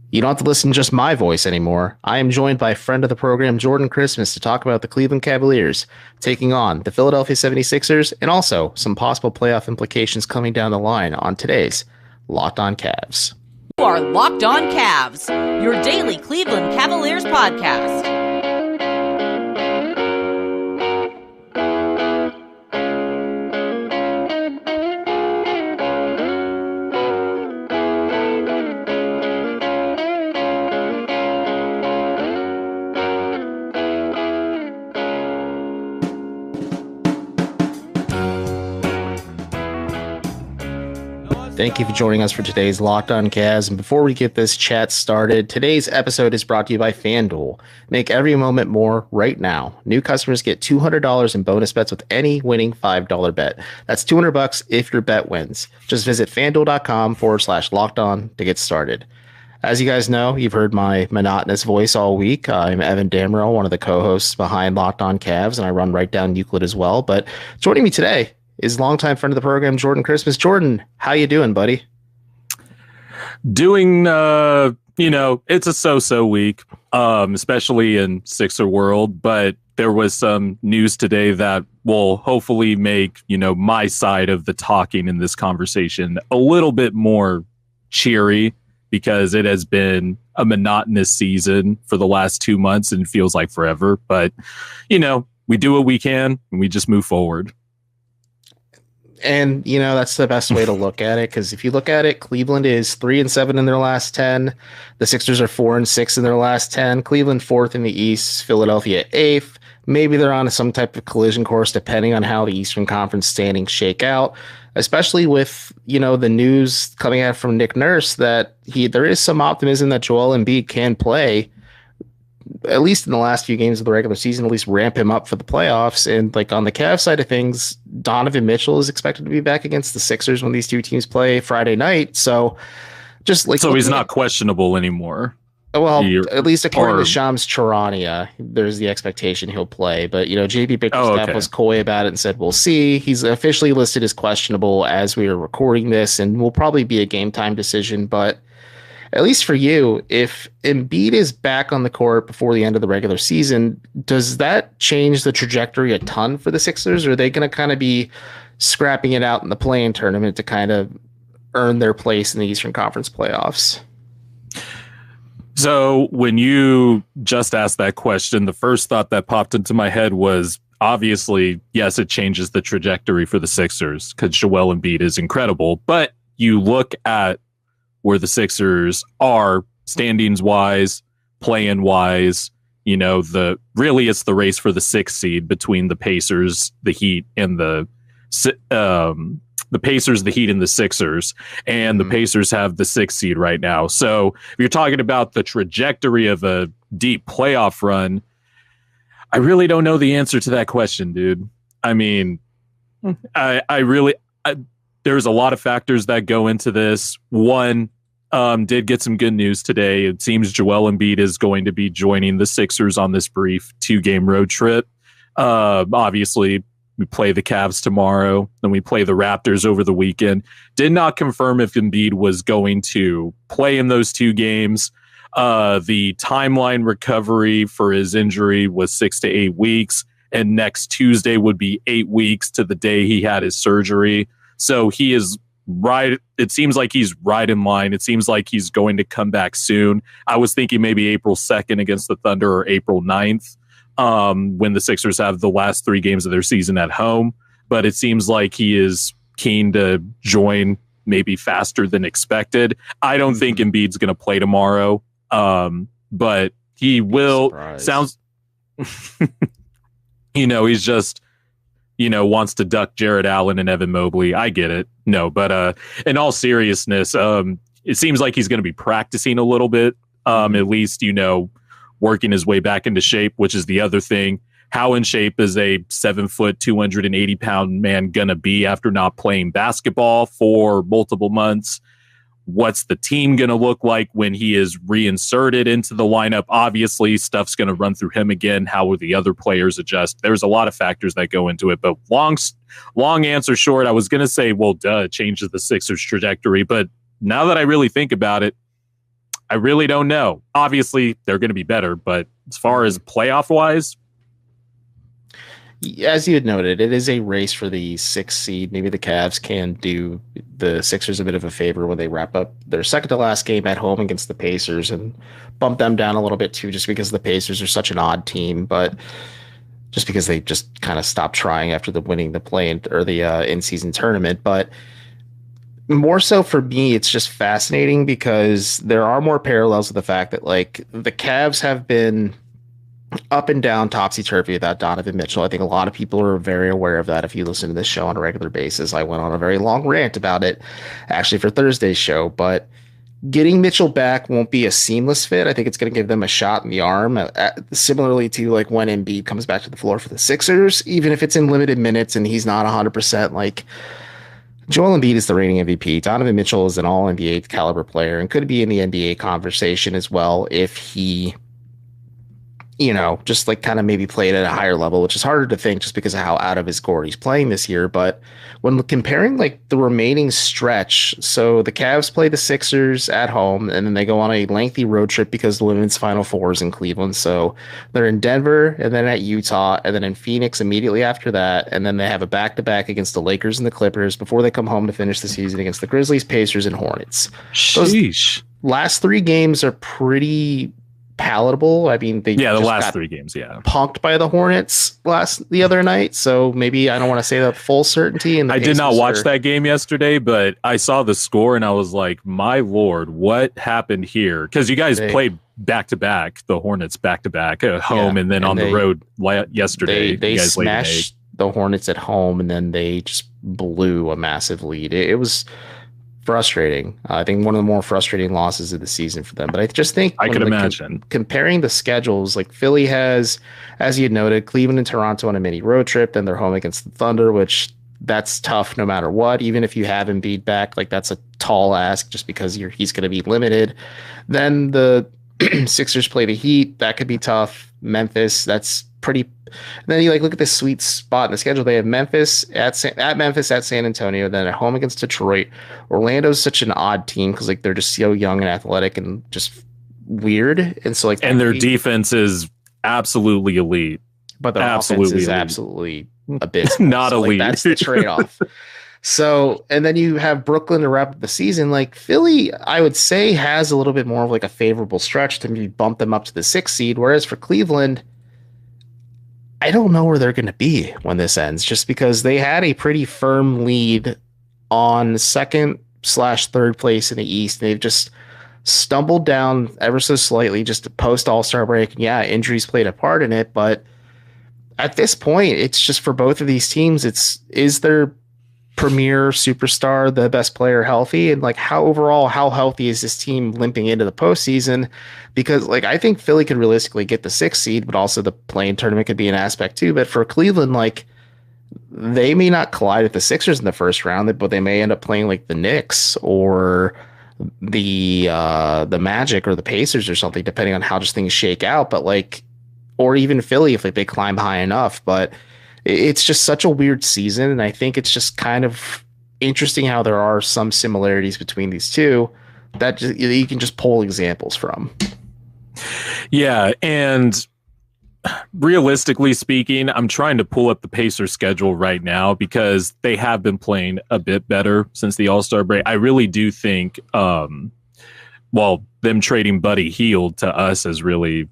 You don't have to listen to just my voice anymore. I am joined by a friend of the program, Jordan Christmas, to talk about the Cleveland Cavaliers taking on the Philadelphia 76ers and also some possible playoff implications coming down the line on today's Locked On Cavs. You are Locked On Cavs, your daily Cleveland Cavaliers podcast. Thank you for joining us for today's Locked On Cavs. And before we get this chat started, today's episode is brought to you by FanDuel. Make every moment more right now. New customers get $200 in bonus bets with any winning $5 bet. That's $200 if your bet wins. Just visit FanDuel.com/locked on to get started. As you guys know, you've heard my monotonous voice all week. I'm Evan Dammarell, one of the co-hosts behind Locked On Cavs, and I run right Down Euclid as well. But joining me today is longtime friend of the program, Jordan Christmas. Jordan, how you doing, buddy? Doing, it's a so-so week, especially in Sixer world. But there was some news today that will hopefully make, my side of the talking in this conversation a little bit more cheery, because it has been a monotonous season for the last 2 months and feels like forever. But, we do what we can and we just move forward. And, that's the best way to look at it, because if you look at it, Cleveland is 3-7 in their last 10. The Sixers are 4-6 in their last 10. Cleveland 4th in the East, Philadelphia 8th. Maybe they're on some type of collision course, depending on how the Eastern Conference standings shake out, especially with, the news coming out from Nick Nurse that there is some optimism that Joel Embiid can play, at least in the last few games of the regular season, at least ramp him up for the playoffs. And on the Cavs side of things, Donovan Mitchell is expected to be back against the Sixers when these two teams play Friday night. So so he's not questionable anymore. Well, at least according to Shams Charania, there's the expectation he'll play. But, JB Bickerstaff was coy about it and said, we'll see. He's officially listed as questionable as we are recording this, and will probably be a game time decision. But at least for you, if Embiid is back on the court before the end of the regular season, does that change the trajectory a ton for the Sixers? Or are they going to kind of be scrapping it out in the play-in tournament to kind of earn their place in the Eastern Conference playoffs? So when you just asked that question, the first thought that popped into my head was, obviously, yes, it changes the trajectory for the Sixers because Joel Embiid is incredible. But you look at where the Sixers are standings wise, play-in wise, it's the race for the 6th seed between the Pacers, the Heat, and the Pacers, the Heat, and the Sixers. And the Pacers have the 6th seed right now. So if you're talking about the trajectory of a deep playoff run, I really don't know the answer to that question, dude. I mean, there's a lot of factors that go into this. One, did get some good news today. It seems Joel Embiid is going to be joining the Sixers on this brief 2-game road trip. Obviously, we play the Cavs tomorrow, then we play the Raptors over the weekend. Did not confirm if Embiid was going to play in those 2 games. The timeline recovery for his injury was 6 to 8 weeks, and next Tuesday would be 8 weeks to the day he had his surgery. So he is right. It seems like he's right in line. It seems like he's going to come back soon. I was thinking maybe April 2nd against the Thunder or April 9th when the Sixers have the last 3 games of their season at home. But it seems like he is keen to join maybe faster than expected. I don't think Embiid's going to play tomorrow, but he will. Surprise. Sounds, he's just, wants to duck Jared Allen and Evan Mobley. I get it. No, but in all seriousness, it seems like he's going to be practicing a little bit, at least, working his way back into shape, which is the other thing. How in shape is a 7-foot, 280-pound man going to be after not playing basketball for multiple months? What's the team going to look like when he is reinserted into the lineup? Obviously, stuff's going to run through him again. How will the other players adjust? There's a lot of factors that go into it. But long answer short, I was going to say, well, duh, it changes the Sixers' trajectory. But now that I really think about it, I really don't know. Obviously, they're going to be better, but as far as playoff wise, as you had noted, it is a race for the 6th seed. Maybe the Cavs can do the Sixers a bit of a favor when they wrap up their second to last game at home against the Pacers and bump them down a little bit too, just because the Pacers are such an odd team, but just because they just kind of stopped trying after the winning the play or the in-season tournament. But more so for me, it's just fascinating because there are more parallels with the fact that like the Cavs have been up and down, topsy-turvy without Donovan Mitchell. I think a lot of people are very aware of that if you listen to this show on a regular basis. I went on a very long rant about it actually for Thursday's show, but getting Mitchell back won't be a seamless fit. I think it's going to give them a shot in the arm, similarly to like when Embiid comes back to the floor for the Sixers, even if it's in limited minutes and he's not 100%. Like Joel Embiid is the reigning MVP. Donovan Mitchell is an all-NBA caliber player and could be in the NBA conversation as well if he, you know, just like kind of maybe played at a higher level, which is harder to think just because of how out of his gourd he's playing this year. But when comparing like the remaining stretch, so the Cavs play the Sixers at home and then they go on a lengthy road trip because the women's Final Four is in Cleveland. So they're in Denver and then at Utah and then in Phoenix immediately after that. And then they have a back-to-back against the Lakers and the Clippers before they come home to finish the season against the Grizzlies, Pacers, and Hornets. Sheesh. Those last 3 games are pretty palatable. I mean, the last 3 games, punked by the Hornets the other night. So maybe I don't want to say that full certainty. And I did not watch that game yesterday, but I saw the score and I was like, my Lord, what happened here? Because you guys played back to back, the Hornets back to back at home and then on the road yesterday. They smashed the Hornets at home and then they just blew a massive lead. It was frustrating. I think one of the more frustrating losses of the season for them. But I just think I could imagine comparing the schedules, like Philly has, as you had noted, Cleveland and Toronto on a mini road trip. Then they're home against the Thunder, which that's tough no matter what. Even if you have Embiid back, like that's a tall ask just because he's going to be limited. Then the Sixers play the Heat. That could be tough. Memphis, that's pretty. And then you like look at this sweet spot in the schedule. They have Memphis at San Antonio, then at home against Detroit. Orlando's such an odd team because like they're just so young and athletic and just weird. And so like their defense is absolutely elite. But their offense is absolutely abysmal. Not elite. Like, that's the trade-off. So, and then you have Brooklyn to wrap up the season. Like Philly, I would say, has a little bit more of like a favorable stretch to maybe bump them up to the 6th seed. Whereas for Cleveland, I don't know where they're going to be when this ends, just because they had a pretty firm lead on 2nd/3rd place in the East. They've just stumbled down ever so slightly just post All-Star break. Yeah, injuries played a part in it, but at this point, it's just for both of these teams, is their premier superstar the best player healthy, and like how healthy is this team limping into the postseason? Because like I think Philly could realistically get the 6th seed, but also the play-in tournament could be an aspect too. But for Cleveland, like they may not collide with the Sixers in the first round, but they may end up playing like the Knicks or the Magic or the Pacers or something, depending on how just things shake out. But like, or even Philly if like they climb high enough. But it's just such a weird season, and I think it's just kind of interesting how there are some similarities between these two that you can just pull examples from. Yeah, and realistically speaking, I'm trying to pull up the Pacers schedule right now because they have been playing a bit better since the All-Star break. I really do think, them trading Buddy Hield to us has really,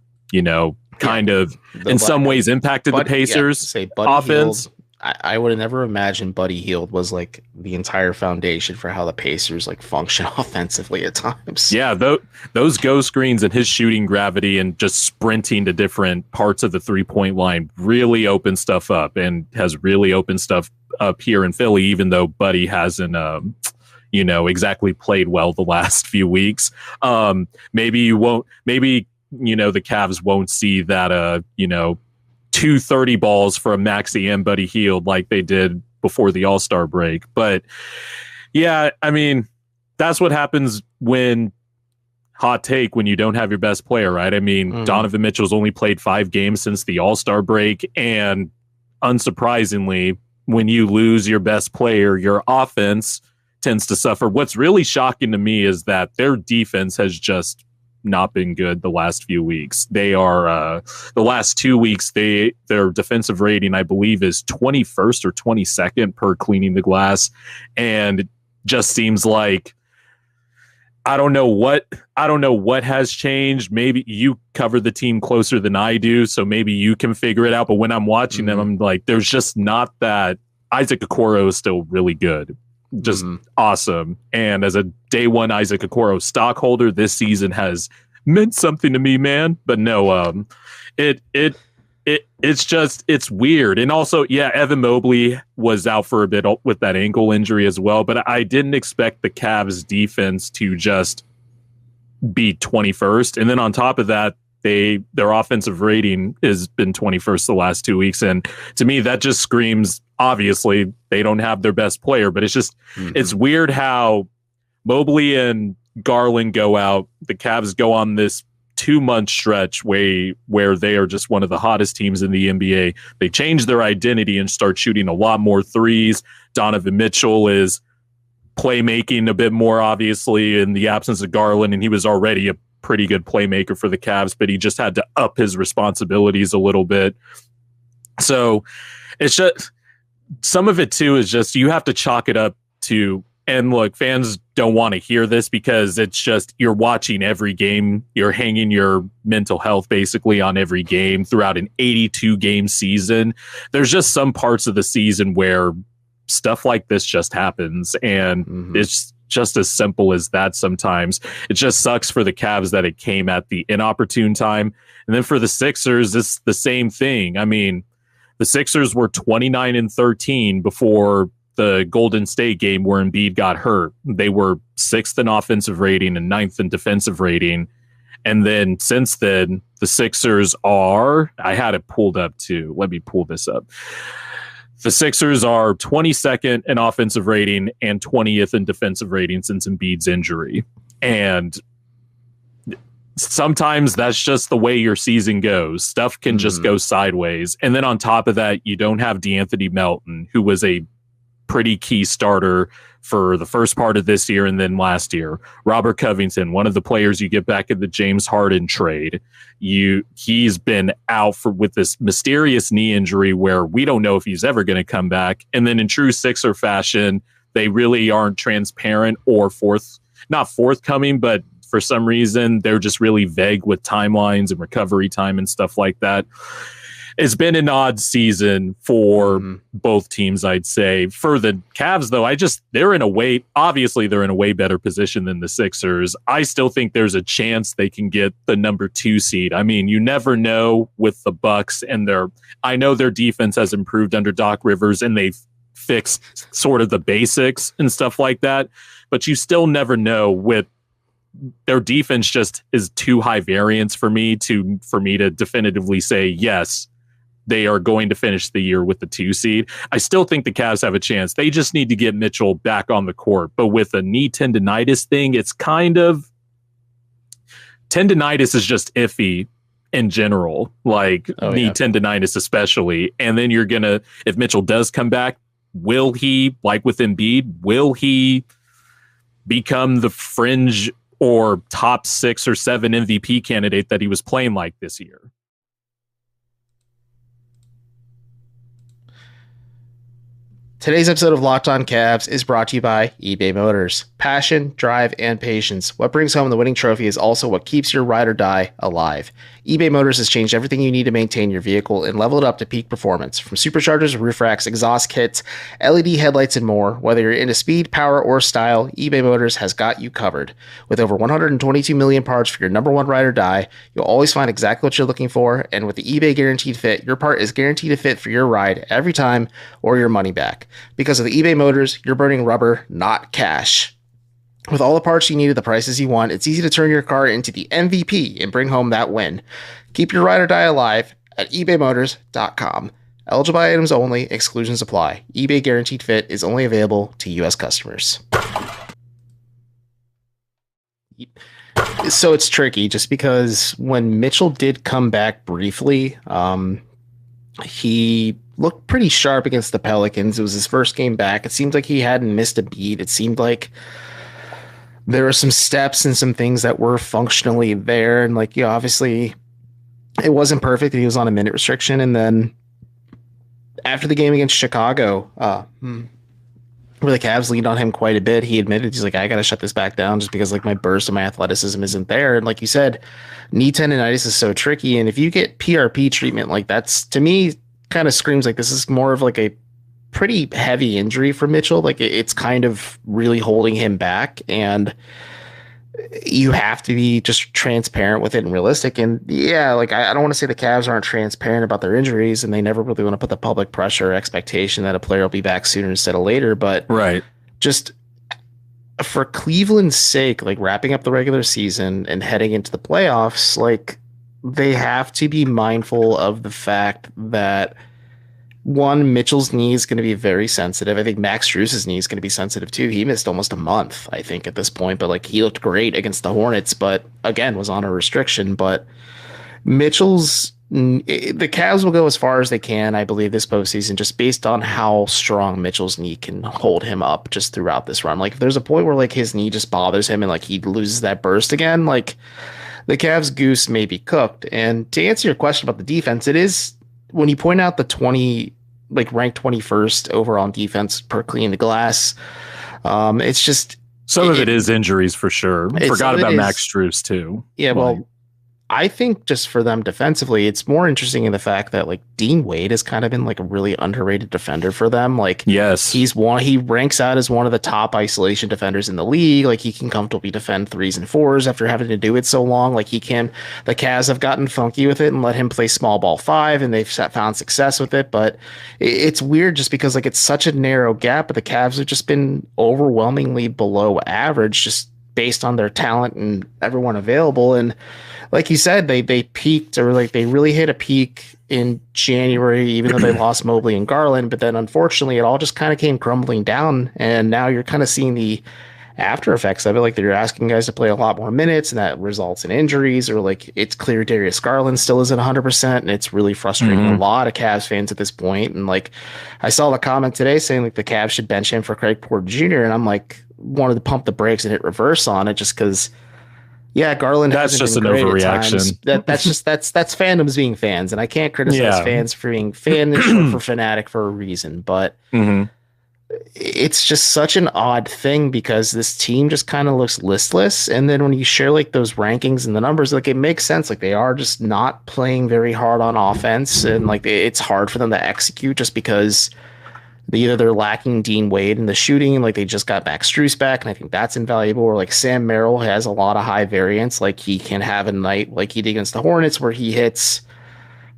kind of in some ways impacted the Pacers offense. Hield, I would have never imagined Buddy Hield was like the entire foundation for how the Pacers like function offensively at times. Yeah, those go screens and his shooting gravity and just sprinting to different parts of the 3-point line really opened stuff up and has really opened stuff up here in Philly, even though Buddy hasn't exactly played well the last few weeks. Maybe the Cavs won't see that 230 balls from Maxey and Buddy Hield like they did before the All-Star break. But yeah, I mean, that's what happens when you don't have your best player, right? I mean, Donovan Mitchell's only played 5 games since the All-Star break, and unsurprisingly, when you lose your best player, your offense tends to suffer. What's really shocking to me is that their defense has just not been good the last few weeks. They are the last 2 weeks. Their defensive rating, I believe, is 21st or 22nd per cleaning the glass, and it just seems like I don't know what has changed. Maybe you cover the team closer than I do, so maybe you can figure it out. But when I'm watching them, I'm like, there's just not that. Isaac Okoro is still really good, just awesome. And as a day one Isaac Okoro stockholder, this season has meant something to me, man. But no, it's weird. And also, yeah, Evan Mobley was out for a bit with that ankle injury as well. But I didn't expect the Cavs defense to just be 21st. And then on top of that, their offensive rating has been 21st the last 2 weeks. And to me, that just screams, obviously, they don't have their best player. But it's just, it's weird how Mobley and Garland go out. The Cavs go on this 2-month stretch where they are just one of the hottest teams in the NBA. They change their identity and start shooting a lot more threes. Donovan Mitchell is playmaking a bit more, obviously, in the absence of Garland, and he was already a pretty good playmaker for the Cavs, but he just had to up his responsibilities a little bit. So it's just, some of it too is just, you have to chalk it up to, and look, fans don't want to hear this because it's just, you're watching every game, you're hanging your mental health basically on every game throughout an 82 game season. There's just some parts of the season where stuff like this just happens, and it's just as simple as that. Sometimes it just sucks for the Cavs that it came at the inopportune time. And then for the Sixers, it's the same thing. I mean, the Sixers were 29-13 before the Golden State game where Embiid got hurt. They were 6th in offensive rating and 9th in defensive rating. And then since then, the Sixers are, I had it pulled up too. Let me pull this up. The Sixers are 22nd in offensive rating and 20th in defensive rating since Embiid's injury. And sometimes that's just the way your season goes. Stuff can just go sideways. And then on top of that, you don't have DeAnthony Melton, who was a pretty key starter for the first part of this year and then last year. Robert Covington, one of the players you get back in the James Harden trade, he's been out with this mysterious knee injury where we don't know if he's ever going to come back. And then in true Sixer fashion, they really aren't transparent or not forthcoming, but for some reason they're just really vague with timelines and recovery time and stuff like that. It's been an odd season for both teams, I'd say. For the Cavs, though, they're in a way better position than the Sixers. I still think there's a chance they can get the number 2 seed. I mean, you never know with the Bucks, and I know their defense has improved under Doc Rivers, and they've fixed sort of the basics and stuff like that. But you still never know with their defense. Just is too high variance for me to definitively say yes, they are going to finish the year with the 2 seed. I still think the Cavs have a chance. They just need to get Mitchell back on the court. But with a knee tendonitis thing, it's kind of, tendonitis is just iffy in general, like knee tendonitis especially. And then you're going to, if Mitchell does come back, will he, like with Embiid, will he become the fringe or top 6 or 7 MVP candidate that he was playing like this year? Today's episode of Locked On Cavs is brought to you by eBay Motors. Passion, drive, and patience. What brings home the winning trophy is also what keeps your ride or die alive. eBay Motors has changed everything you need to maintain your vehicle and level it up to peak performance. From superchargers, roof racks, exhaust kits, LED headlights, and more. Whether you're into speed, power, or style, eBay Motors has got you covered. With over 122 million parts for your number one ride or die, you'll always find exactly what you're looking for. And with the eBay Guaranteed Fit, your part is guaranteed to fit for your ride every time or your money back. Because of the eBay Motors, you're burning rubber, not cash. With all the parts you need at the prices you want, it's easy to turn your car into the MVP and bring home that win. Keep your ride or die alive at ebaymotors.com. Eligible items only, exclusions apply. eBay Guaranteed Fit is only available to U.S. customers. So it's tricky just because when Mitchell did come back briefly, he looked pretty sharp against the Pelicans. It was his first game back. It seemed like he hadn't missed a beat. It seemed like there were some steps and some things that were functionally there. And like, yeah, obviously it wasn't perfect. He was on a minute restriction. And then after the game against Chicago, where the Cavs leaned on him quite a bit, he admitted, he's like, I got to shut this back down just because like my burst and my athleticism isn't there. And like you said, knee tendonitis is so tricky. And if you get PRP treatment, like that's, to me, kind of screams like this is more of like a pretty heavy injury for Mitchell. Like it's kind of really holding him back, and you have to be just transparent with it and realistic. And yeah, like I don't want to say the Cavs aren't transparent about their injuries, and they never really want to put the public pressure or expectation that a player will be back sooner instead of later. But right, just for Cleveland's sake, like wrapping up the regular season and heading into the playoffs, like they have to be mindful of the fact that one, Mitchell's knee is going to be very sensitive. I think Max Strus's knee is going to be sensitive too. He missed almost a month, I think, at this point, but like he looked great against the Hornets, but again, was on a restriction. But the Cavs will go as far as they can, I believe, this postseason, just based on how strong Mitchell's knee can hold him up just throughout this run. Like if there's a point where like his knee just bothers him and like he loses that burst again, like the Cavs goose may be cooked. And to answer your question about the defense, it is, when you point out the ranked 21st overall defense per clean glass, it's just some of it is injuries for sure. Forgot about Max Strus too. Yeah, well, I think just for them defensively, it's more interesting in the fact that like Dean Wade has kind of been like a really underrated defender for them. Like, yes, he ranks out as one of the top isolation defenders in the league. Like he can comfortably defend 3s and 4s after having to do it so long. Like the Cavs have gotten funky with it and let him play small ball 5, and they've found success with it. But it's weird just because like it's such a narrow gap, but the Cavs have just been overwhelmingly below average just based on their talent and everyone available. And like you said, they peaked, or like they really hit a peak in January, even though they lost Mobley and Garland. But then unfortunately, it all just kind of came crumbling down. And now you're kind of seeing the after effects of it. Like they're asking guys to play a lot more minutes, and that results in injuries, or like it's clear Darius Garland still isn't 100%. And it's really frustrating a lot of Cavs fans at this point. And like I saw the comment today saying like the Cavs should bench him for Craig Porter Jr. And I'm like, wanted to pump the brakes and hit reverse on it just because. Yeah, Garland. That's just an overreaction. That's fandoms being fans, and I can't criticize fans for being fanish or for fanatic for a reason. But it's just such an odd thing because this team just kind of looks listless. And then when you share like those rankings and the numbers, like it makes sense. Like they are just not playing very hard on offense, and like it's hard for them to execute just because. Either they're lacking Dean Wade in the shooting, like they just got Max Strus back, and I think that's invaluable. Or like Sam Merrill has a lot of high variance, like he can have a night like he did against the Hornets where he hits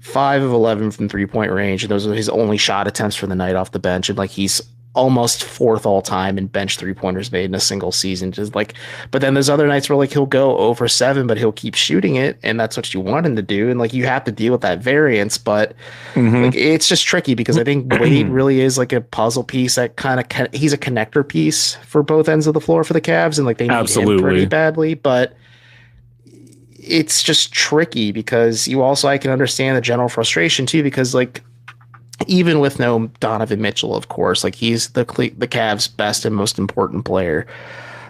5 of 11 from 3-point range, and those are his only shot attempts for the night off the bench, and like he's almost 4th all time in bench 3-pointers made in a single season. Just like, but then there's other nights where like he'll go over 7, but he'll keep shooting it, and that's what you want him to do. And like you have to deal with that variance, but like it's just tricky because I think Wade really is like a puzzle piece that kind of he's a connector piece for both ends of the floor for the Cavs, and like they need him pretty badly, but it's just tricky because I can understand the general frustration too, because like even with no Donovan Mitchell, of course, like he's the Cavs' best and most important player.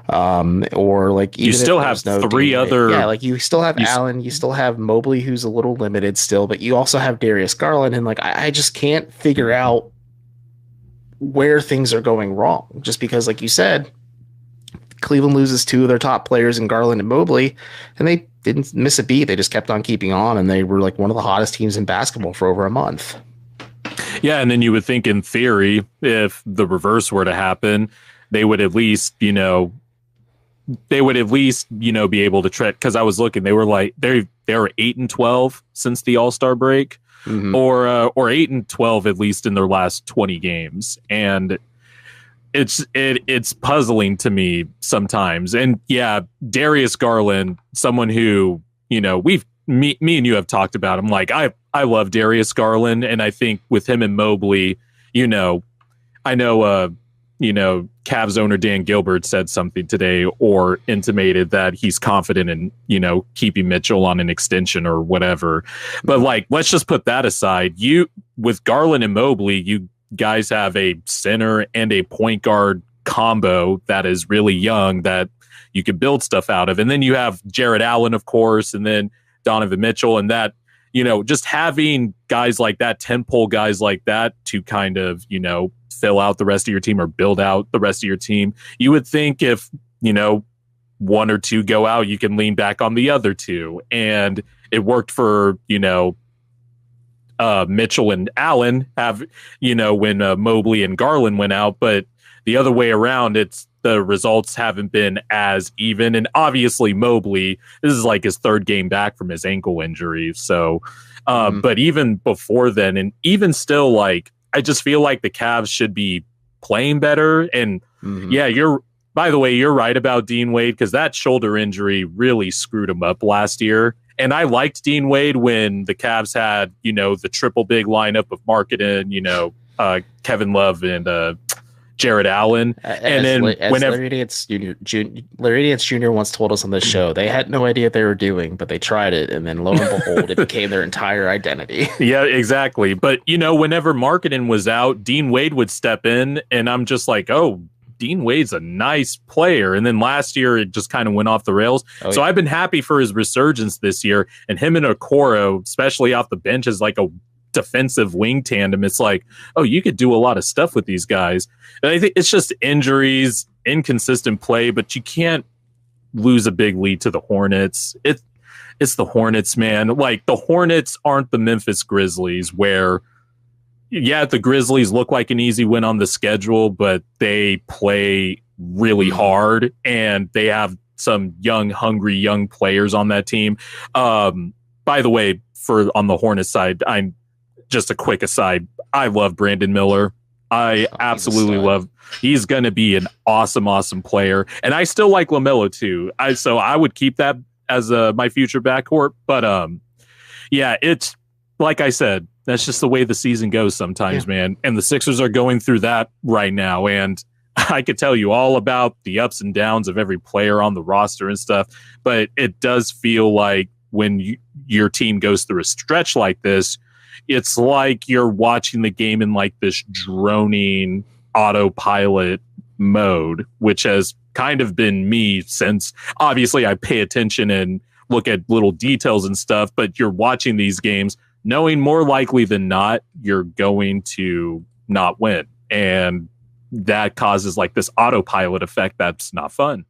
Or like you still have three other. Yeah, like you still have Allen, you still have Mobley, who's a little limited still, but you also have Darius Garland, and like I just can't figure out where things are going wrong. Just because, like you said, Cleveland loses 2 of their top players in Garland and Mobley, and they didn't miss a beat. They just kept on keeping on, and they were like one of the hottest teams in basketball for over a month. Yeah, and then you would think in theory, if the reverse were to happen, they would at least, be able to tread. Because I was looking, they were 8-12 since the All-Star break, or 8-12 at least in their last 20 games, and it's puzzling to me sometimes. And yeah, Darius Garland, someone who me and you have talked about him. Like I love Darius Garland, and I think with him and Mobley, I know Cavs owner Dan Gilbert said something today or intimated that he's confident in, keeping Mitchell on an extension or whatever. But like, let's just put that aside. With Garland and Mobley, you guys have a center and a point guard combo that is really young, that you could build stuff out of. And then you have Jared Allen, of course, and then Donovan Mitchell, and that, just having guys like that, tentpole guys like that to kind of, fill out the rest of your team or build out the rest of your team. You would think if, one or two go out, you can lean back on the other two. And it worked for, Mitchell and Allen have, when Mobley and Garland went out, but the other way around, the results haven't been as even. And obviously Mobley, this is like his third game back from his ankle injury. So, but even before then, and even still, like, I just feel like the Cavs should be playing better. And by the way, you're right about Dean Wade, because that shoulder injury really screwed him up last year. And I liked Dean Wade when the Cavs had, the triple big lineup of Markkanen, Kevin Love and Jared Allen. And then whenever Larry Nance Jr. once told us on this show, they had no idea what they were doing, but they tried it. And then lo and behold, it became their entire identity. Yeah, exactly. But, whenever Markkanen was out, Dean Wade would step in, and I'm just like, oh, Dean Wade's a nice player. And then last year, it just kind of went off the rails. So I've been happy for his resurgence this year. And him and Okoro, especially off the bench, is like a defensive wing tandem. It's like, oh, you could do a lot of stuff with these guys. And I think it's just injuries, inconsistent play, but you can't lose a big lead to the Hornets. It's the Hornets, man. Like, the Hornets aren't the Memphis Grizzlies, where the Grizzlies look like an easy win on the schedule, but they play really hard, and they have some hungry young players on that team. By the way, on the Hornets side, I'm just a quick aside. I love Brandon Miller. I absolutely love. He's going to be an awesome, awesome player, and I still like LaMelo too. So I would keep that as my future backcourt. But it's like I said. That's just the way the season goes sometimes, man. And the Sixers are going through that right now. And I could tell you all about the ups and downs of every player on the roster and stuff. But it does feel like when your team goes through a stretch like this, it's like you're watching the game in like this droning autopilot mode, which has kind of been me since obviously I pay attention and look at little details and stuff. But you're watching these games knowing more likely than not, you're going to not win. And that causes like this autopilot effect that's not fun.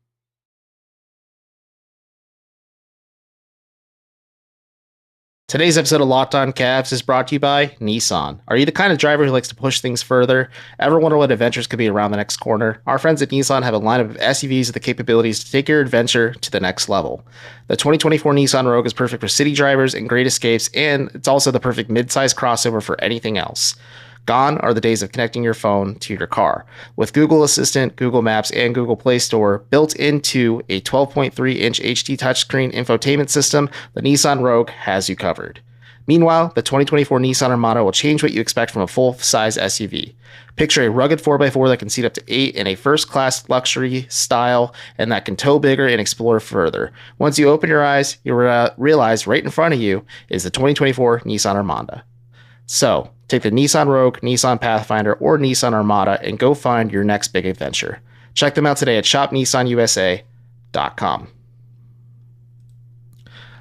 Today's episode of Locked On Cavs is brought to you by Nissan. Are you the kind of driver who likes to push things further? Ever wonder what adventures could be around the next corner? Our friends at Nissan have a lineup of SUVs with the capabilities to take your adventure to the next level. The 2024 Nissan Rogue is perfect for city drivers and great escapes, and it's also the perfect mid-size crossover for anything else. Gone are the days of connecting your phone to your car. With Google Assistant, Google Maps, and Google Play Store built into a 12.3-inch HD touchscreen infotainment system, the Nissan Rogue has you covered. Meanwhile, the 2024 Nissan Armada will change what you expect from a full-size SUV. Picture a rugged 4x4 that can seat up to 8 in a first-class luxury style and that can tow bigger and explore further. Once you open your eyes, you'll realize right in front of you is the 2024 Nissan Armada. So, take the Nissan Rogue, Nissan Pathfinder, or Nissan Armada and go find your next big adventure. Check them out today at shopnissanusa.com.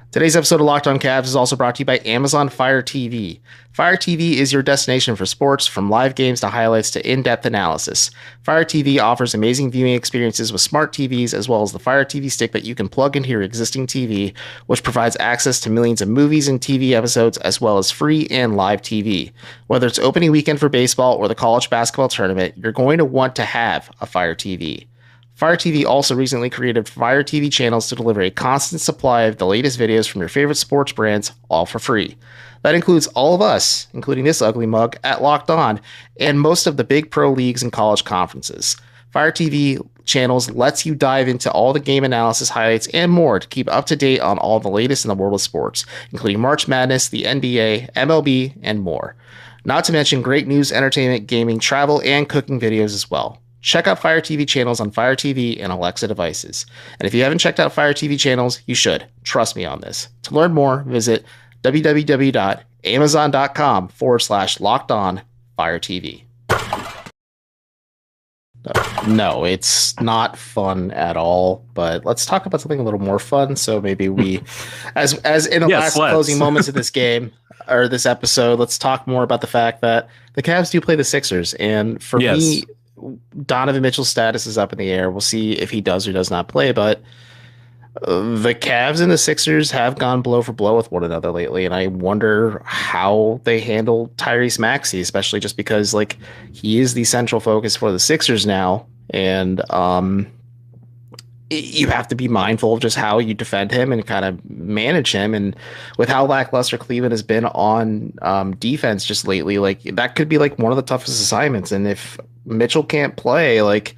Today's episode of Locked On Cavs is also brought to you by Amazon Fire TV. Fire TV is your destination for sports, from live games to highlights to in-depth analysis. Fire TV offers amazing viewing experiences with smart TVs, as well as the Fire TV stick that you can plug into your existing TV, which provides access to millions of movies and TV episodes, as well as free and live TV. Whether it's opening weekend for baseball or the college basketball tournament, you're going to want to have a Fire TV. Fire TV also recently created Fire TV channels to deliver a constant supply of the latest videos from your favorite sports brands, all for free. That includes all of us, including this ugly mug, at Locked On, and most of the big pro leagues and college conferences. Fire TV channels lets you dive into all the game analysis, highlights, and more to keep up to date on all the latest in the world of sports, including March Madness, the NBA, MLB, and more. Not to mention great news, entertainment, gaming, travel, and cooking videos as well. Check out Fire TV channels on Fire TV and Alexa devices. And if you haven't checked out Fire TV channels, you should. Trust me on this. To learn more, visit www.amazon.com/LockedOn Fire TV. No, it's not fun at all. But let's talk about something a little more fun. So maybe we, as in the last closing moments of this game or this episode, let's talk more about the fact that the Cavs do play the Sixers, and for me, Donovan Mitchell's status is up in the air. We'll see if he does or does not play, but the Cavs and the Sixers have gone blow for blow with one another lately, and I wonder how they handle Tyrese Maxey, especially just because like he is the central focus for the Sixers now, and you have to be mindful of just how you defend him and kind of manage him. And with how lackluster Cleveland has been on defense just lately, like that could be like one of the toughest assignments. And if Mitchell can't play, like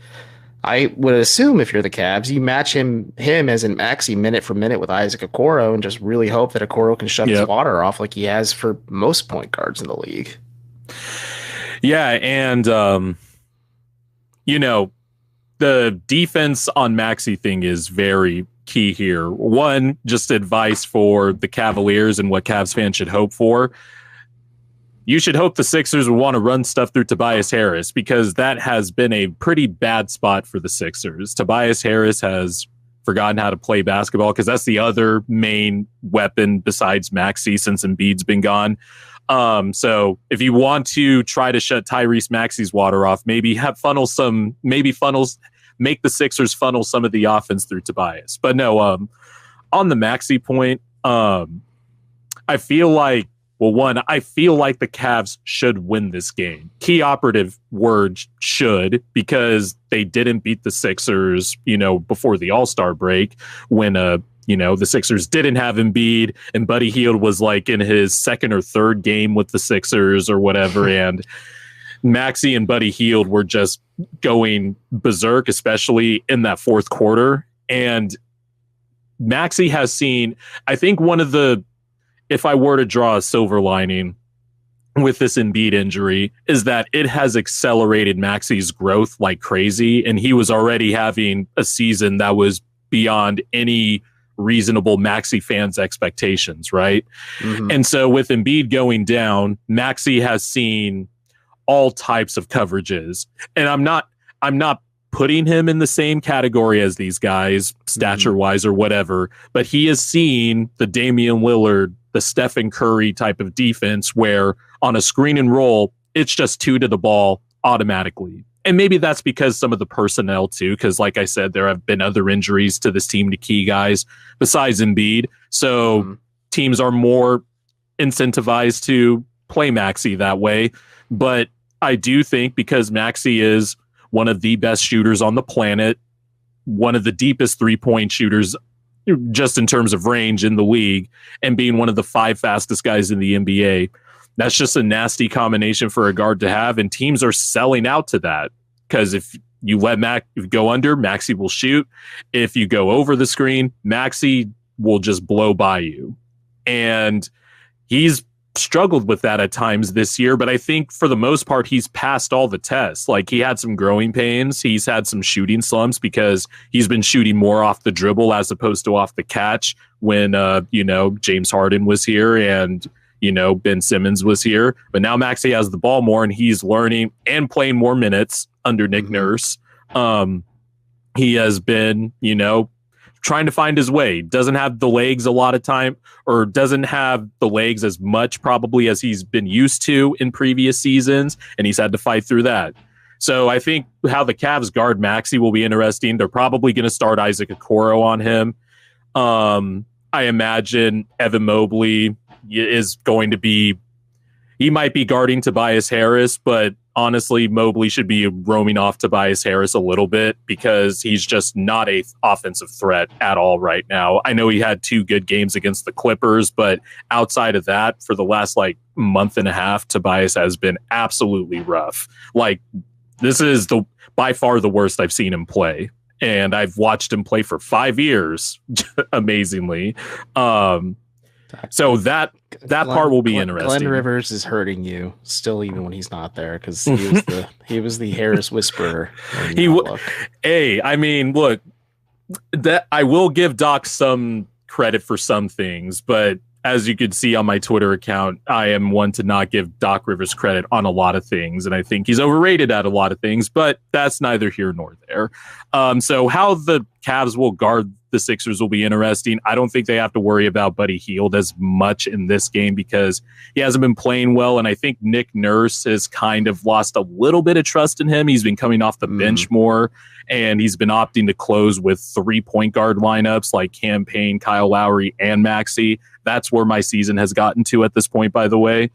I would assume if you're the Cavs, you match him as in Maxey minute for minute with Isaac Okoro and just really hope that Okoro can shut his water off like he has for most point guards in the league. Yeah, and the defense on Maxey thing is very key here. One, just advice for the Cavaliers and what Cavs fans should hope for. You should hope the Sixers would want to run stuff through Tobias Harris, because that has been a pretty bad spot for the Sixers. Tobias Harris has forgotten how to play basketball, because that's the other main weapon besides Maxey since Embiid's been gone. So if you want to try to shut Tyrese Maxey's water off, make the Sixers funnel some of the offense through Tobias. But no, on the Maxey point, I feel like the Cavs should win this game. Key operative word should, because they didn't beat the Sixers, before the All-Star break when, the Sixers didn't have Embiid and Buddy Hield was like in his second or third game with the Sixers or whatever. And Maxey and Buddy Hield were just going berserk, especially in that fourth quarter. And Maxey has seen, I think if I were to draw a silver lining with this Embiid injury, is that it has accelerated Maxey's growth like crazy. And he was already having a season that was beyond any reasonable Maxey fans' expectations, right? Mm-hmm. And so with Embiid going down, Maxey has seen all types of coverages. And I'm not putting him in the same category as these guys, stature-wise or whatever, but he has seen the Damian Lillard, the Stephen Curry type of defense where on a screen and roll, it's just two to the ball automatically. And maybe that's because some of the personnel too, because like I said, there have been other injuries to this team to key guys besides Embiid. So teams are more incentivized to play Maxey that way. But I do think because Maxey is one of the best shooters on the planet, one of the deepest three-point shooters just in terms of range in the league, and being one of the 5 fastest guys in the NBA, that's just a nasty combination for a guard to have, and teams are selling out to that. Because if you let go under, Maxey will shoot. If you go over the screen, Maxey will just blow by you. And he's struggled with that at times this year, but I think for the most part, he's passed all the tests. Like, he had some growing pains. He's had some shooting slumps because he's been shooting more off the dribble as opposed to off the catch when, James Harden was here and, Ben Simmons was here. But now Maxey has the ball more and he's learning and playing more minutes under Nick Nurse. He has been, trying to find his way. Doesn't have the legs a lot of time, or doesn't have the legs as much probably as he's been used to in previous seasons, and he's had to fight through that. So I think how the Cavs guard Maxey will be interesting. They're probably going to start Isaac Okoro on him. I imagine Evan Mobley is going to be, he might be guarding Tobias Harris, but honestly, Mobley should be roaming off Tobias Harris a little bit because he's just not a offensive threat at all right now. I know he had 2 good games against the Clippers, but outside of that, for the last month and a half, Tobias has been absolutely rough. This is by far the worst I've seen him play. And I've watched him play for 5 years, amazingly. So that part will be interesting. Glenn Rivers is hurting you still, even when he's not there, because he was the Harris whisperer. Look, that I will give Doc some credit for some things, but as you could see on my Twitter account, I am one to not give Doc Rivers credit on a lot of things, and I think he's overrated at a lot of things, but that's neither here nor there. So how the Cavs will guard the Sixers will be interesting. I don't think they have to worry about Buddy Hield as much in this game because he hasn't been playing well, and I think Nick Nurse has kind of lost a little bit of trust in him. He's been coming off the bench more, and he's been opting to close with 3 point guard lineups like Cam Payne, Kyle Lowry, and Maxey. That's where my season has gotten to at this point, by the way.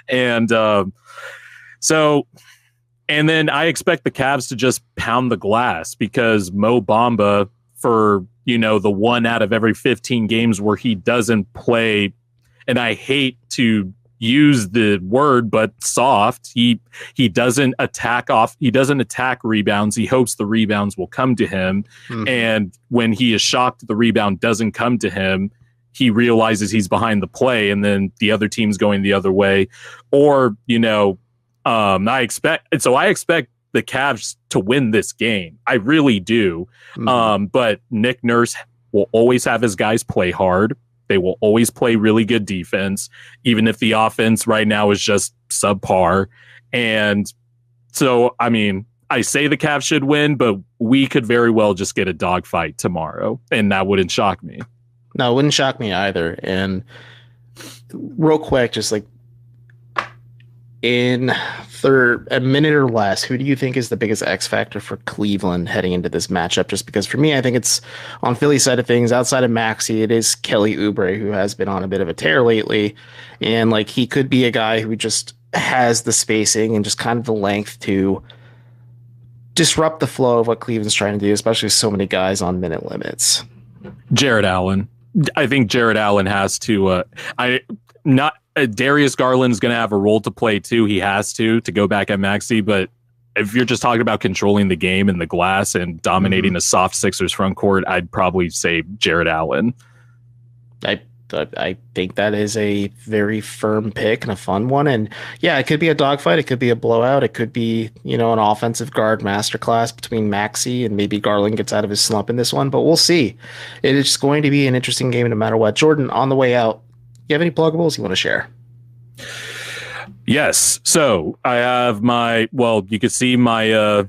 And then I expect the Cavs to just pound the glass because Mo Bamba, for, the 1 out of every 15 games where he doesn't play, and I hate to use the word, but soft, he doesn't attack rebounds. He hopes the rebounds will come to him. And when he is shocked the rebound doesn't come to him, he realizes he's behind the play, and then the other team's going the other way. Or, I expect the Cavs to win this game. I really do. But Nick Nurse will always have his guys play hard. They will always play really good defense, even if the offense right now is just subpar. And so, I say the Cavs should win, but we could very well just get a dogfight tomorrow, and that wouldn't shock me. No, it wouldn't shock me either. And real quick, just like in a minute or less, who do you think is the biggest X factor for Cleveland heading into this matchup? Just because for me, I think it's on Philly's side of things. Outside of Maxey, it is Kelly Oubre, who has been on a bit of a tear lately. And like he could be a guy who just has the spacing and just kind of the length to disrupt the flow of what Cleveland's trying to do, especially with so many guys on minute limits. Jared Allen. I think Jared Allen has to. Darius Garland's going to have a role to play too. He has to go back at Maxey. But if you're just talking about controlling the game and the glass and dominating a soft Sixers front court, I'd probably say Jared Allen. I think that is a very firm pick and a fun one. And yeah, it could be a dogfight. It could be a blowout. It could be, an offensive guard masterclass between Maxey and maybe Garland gets out of his slump in this one, but we'll see. It is going to be an interesting game no matter what. Jordan, on the way out, you have any pluggables you want to share? Yes. So I have you can see my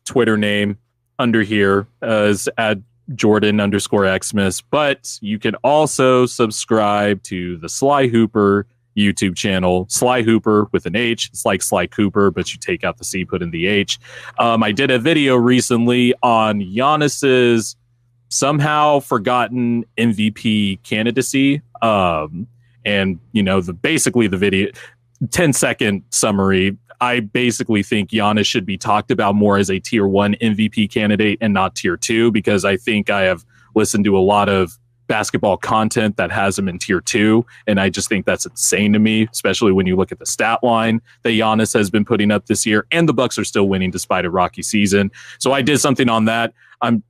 Twitter name under here as @Jordan_Xmas, but you can also subscribe to the Sly Hooper YouTube channel. Sly Hooper with an H. It's like Sly Cooper, but you take out the C, put in the H. I did a video recently on Giannis's somehow forgotten MVP candidacy. And basically the video 10-second summary. I basically think Giannis should be talked about more as a tier 1 MVP candidate and not tier 2, because I think I have listened to a lot of basketball content that has him in tier 2. And I just think that's insane to me, especially when you look at the stat line that Giannis has been putting up this year, and the Bucks are still winning despite a rocky season. So I did something on that.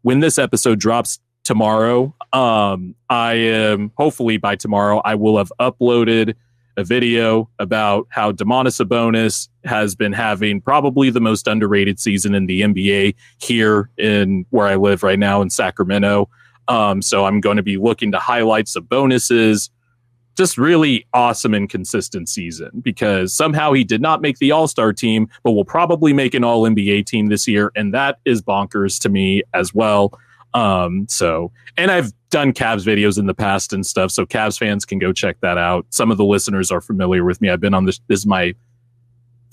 When this episode drops tomorrow, hopefully by tomorrow, I will have uploaded a video about how Domantas Sabonis has been having probably the most underrated season in the NBA here in where I live right now in Sacramento. So I'm going to be looking to highlight Sabonis's just really awesome and consistent season, because somehow he did not make the All-Star team, but will probably make an All-NBA team this year. And that is bonkers to me as well. And I've done Cavs videos in the past and stuff, so Cavs fans can go check that out. Some of the listeners are familiar with me. I've been on this is my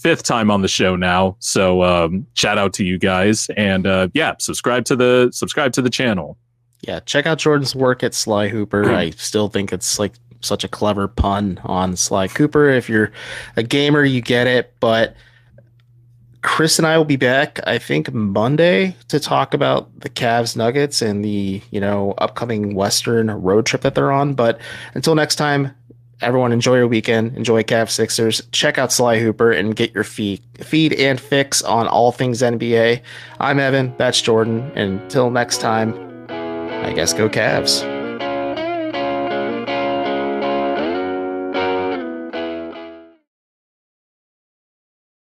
5th time on the show now. So, shout out to you guys, and, subscribe to the channel. Yeah. Check out Jordan's work at Sly Hooper. I still think it's like such a clever pun on Sly Cooper. If you're a gamer, you get it, but Chris and I will be back, I think, Monday to talk about the Cavs Nuggets and the, upcoming Western road trip that they're on. But until next time, everyone enjoy your weekend. Enjoy Cavs Sixers. Check out Sly Hooper and get your feed and fix on all things NBA. I'm Evan. That's Jordan. And until next time, I guess go Cavs.